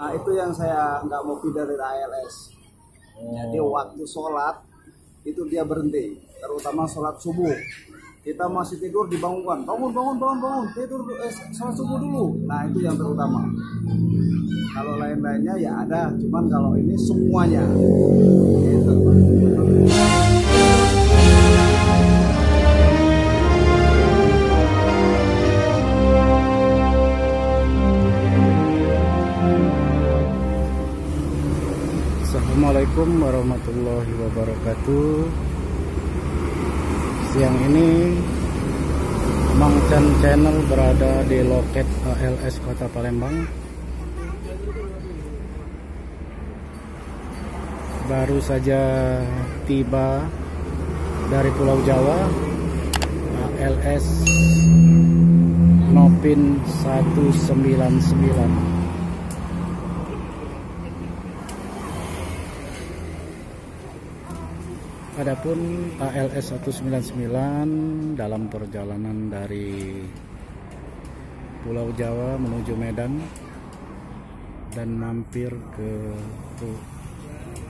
Nah, itu yang saya nggak mau pindah dari ALS. Jadi waktu sholat itu dia berhenti, terutama sholat subuh. Kita masih tidur dibangunkan, bangun, tidur sholat subuh dulu. Nah itu yang terutama. Kalau lain-lainnya ya ada, cuman kalau ini semuanya. Gitu. Assalamualaikum warahmatullahi wabarakatuh. Siang ini Mang Chan Channel berada di loket ALS Kota Palembang. Baru saja tiba dari Pulau Jawa, ALS Nopin 199. Adapun ALS 199 dalam perjalanan dari Pulau Jawa menuju Medan dan mampir ke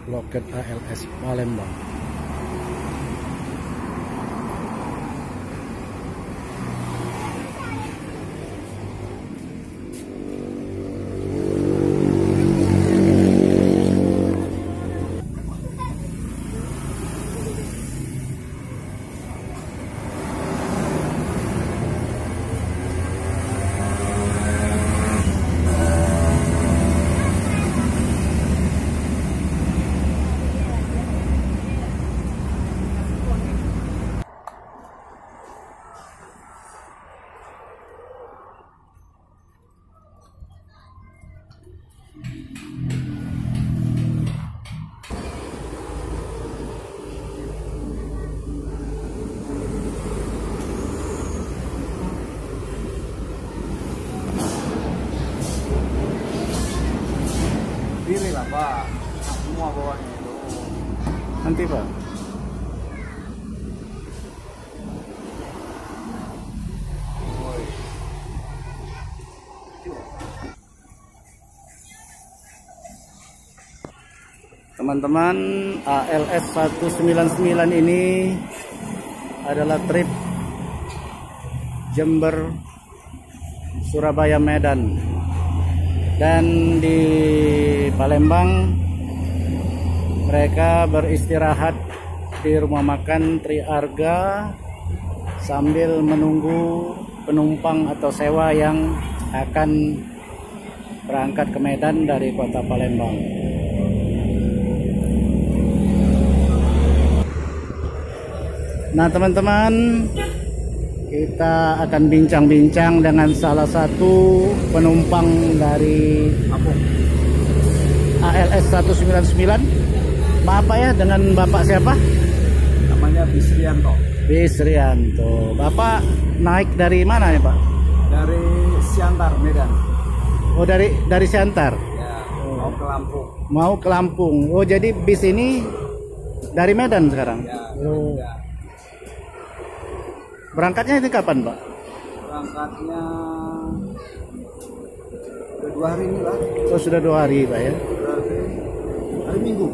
loket ALS Palembang. Pilih lah Pak, semua bawahnya itu. Nanti Pak. Teman-teman, ALS 199 ini adalah trip Jember Surabaya Medan. Dan di Palembang mereka beristirahat di rumah makan Tri Arga sambil menunggu penumpang atau sewa yang akan berangkat ke Medan dari kota Palembang. Nah teman-teman, kita akan bincang-bincang dengan salah satu penumpang dari ALS 199. Maaf Pak ya, dengan Bapak siapa? Namanya Bisrianto. Bisrianto. Bapak naik dari mana ya Pak? Dari Siantar, Medan. Oh dari Siantar. Ya, mau ke Lampung. Mau ke Lampung. Oh jadi bis ini dari Medan sekarang? Ya, oh. ya. Berangkatnya ini kapan Pak? Berangkatnya udah 2 hari ini lah. Oh sudah 2 hari Pak ya? Berarti hari Minggu.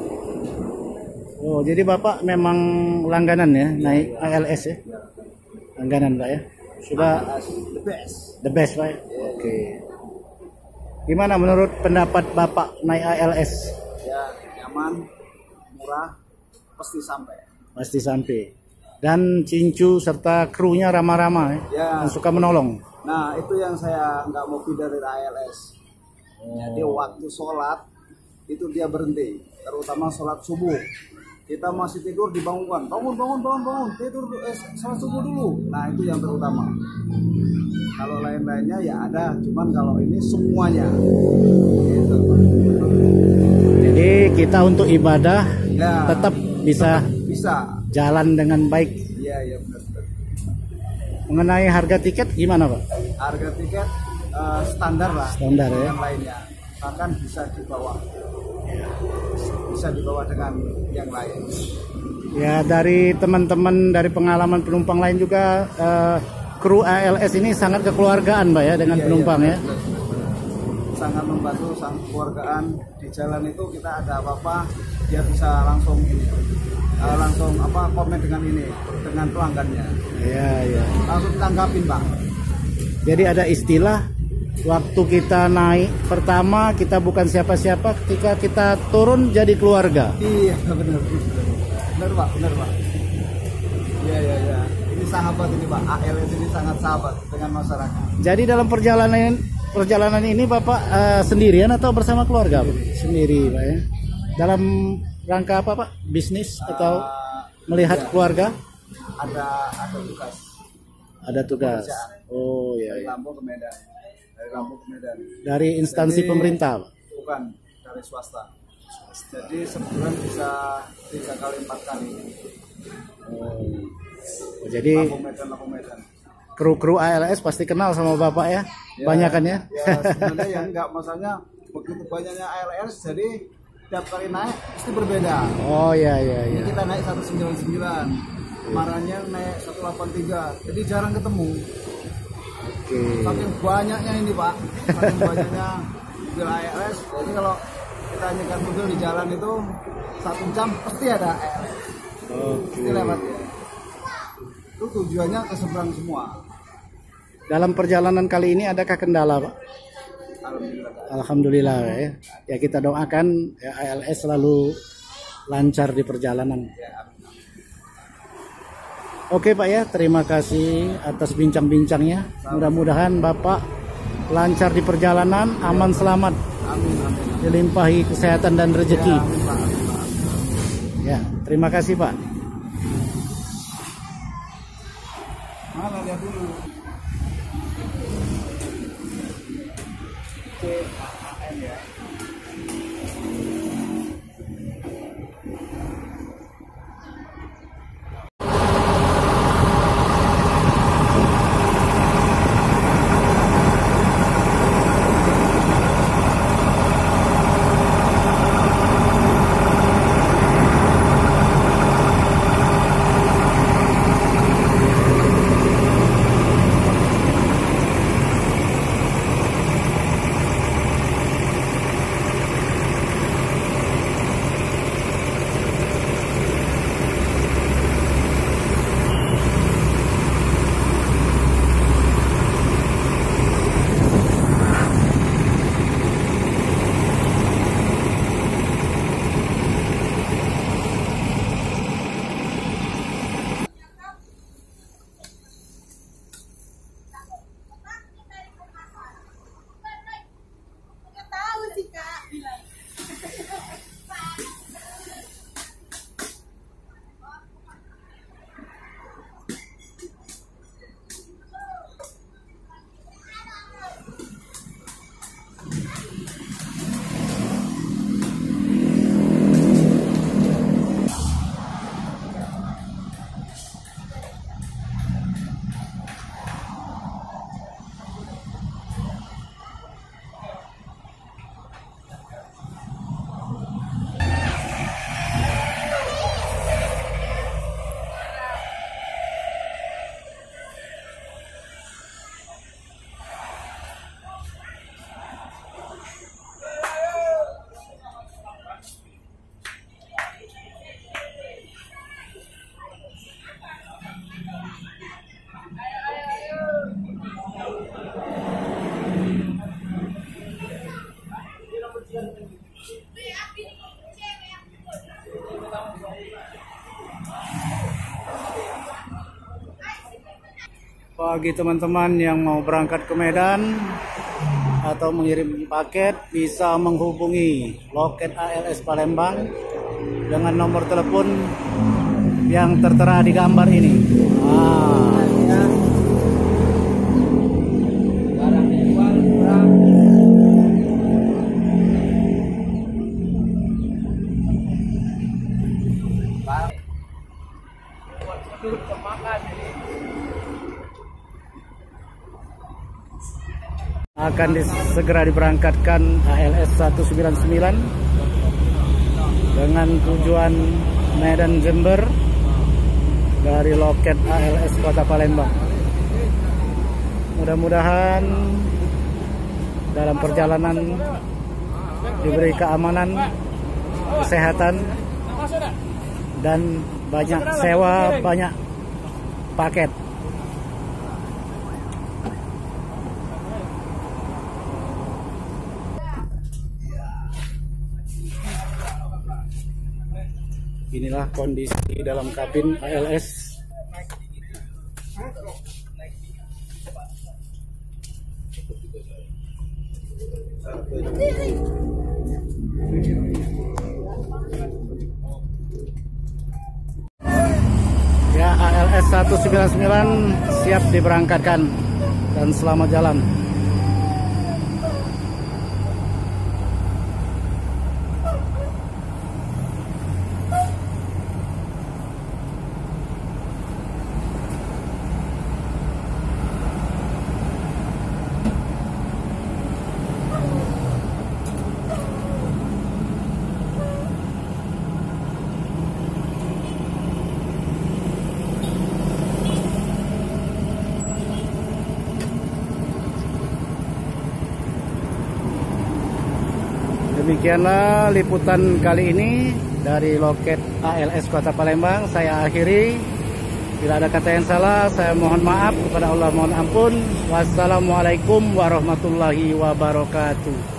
Oh jadi Bapak memang langganan ya, naik ALS ya? Ya. Langganan Pak ya? Sudah the best. the best Pak ya? Oke. Gimana menurut pendapat Bapak naik ALS? Ya, nyaman, murah, pasti sampai. Pasti sampai. Dan Cincu serta krunya ramah-ramah ya? Ya. Dan suka menolong. Nah, itu yang saya nggak mau pindah dari ALS. Jadi waktu sholat itu dia berhenti, terutama sholat subuh. Kita masih tidur dibangunkan, bangun, tidur sholat subuh dulu. Nah itu yang terutama. Kalau lain-lainnya ya ada, cuman kalau ini semuanya. Gitu. Jadi kita untuk ibadah Ya, tetap bisa jalan dengan baik. Iya benar. Mengenai harga tiket gimana Pak? Harga tiket standar lah. Standar ya. Yang lainnya bahkan bisa dibawa dengan yang lain. Ya dari teman-teman dari pengalaman penumpang lain juga kru ALS ini sangat kekeluargaan Pak ya dengan penumpang ya. sangat membantu sang keluargaan. Di jalan itu kita ada apa-apa dia bisa langsung komen dengan pelanggannya. Iya, iya. Langsung tanggapin, Bang. Jadi ada istilah waktu kita naik pertama kita bukan siapa-siapa, ketika kita turun jadi keluarga. Iya, benar. Benar, Pak. Iya. Ini sahabat ini, Pak. ALS ini sangat sahabat dengan masyarakat. Jadi dalam perjalanan ini Bapak sendirian atau bersama keluarga? Sendiri, Pak ya. Dalam rangka apa, Pak? Bisnis atau melihat keluarga? Ada tugas. Ada tugas. Pekerjaan. Oh iya. Dari Lampung ke Medan. Dari instansi pemerintah, Pak? Bukan, dari swasta. Jadi sebulan bisa 3 kali 4 kali. Oh, jadi Lampung Medan. kru ALS pasti kenal sama Bapak ya? Banyak kan ya? Ya sebenarnya ya enggak, maksudnya begitu banyaknya ALS jadi tiap kali naik pasti berbeda. Oh iya. Ini kita naik 199, kemarinnya naik 183, jadi jarang ketemu. Oke. Saking banyaknya ini, Pak, saking banyaknya mobil ALS. Jadi kalau kita nyegat mobil di jalan itu 1 jam pasti ada ALS. Pasti lewat ya. Itu tujuannya ke seberang semua. Dalam perjalanan kali ini adakah kendala, Pak? Alhamdulillah ya. Ya kita doakan ya, ALS selalu lancar di perjalanan. Oke Pak ya, terima kasih atas bincang-bincangnya. Mudah-mudahan Bapak lancar di perjalanan, aman selamat. Amin. Dilimpahi kesehatan dan rezeki. Ya, amin, Pak. Ya, terima kasih Pak. Mana lihat dulu. CAN ya. Bagi teman-teman yang mau berangkat ke Medan atau mengirim paket bisa menghubungi loket ALS Palembang dengan nomor telepon yang tertera di gambar ini. Akan segera diberangkatkan ALS 199 dengan tujuan Medan Jember dari loket ALS Kota Palembang. Mudah-mudahan dalam perjalanan, diberi keamanan, kesehatan, dan banyak sewa, banyak paket. Inilah kondisi dalam kabin ALS. Ya, ALS 199 siap diberangkatkan dan selamat jalan. Demikianlah liputan kali ini dari loket ALS Kota Palembang. Saya akhiri. Bila ada kata yang salah, saya mohon maaf. Kepada Allah mohon ampun. Wassalamualaikum warahmatullahi wabarakatuh.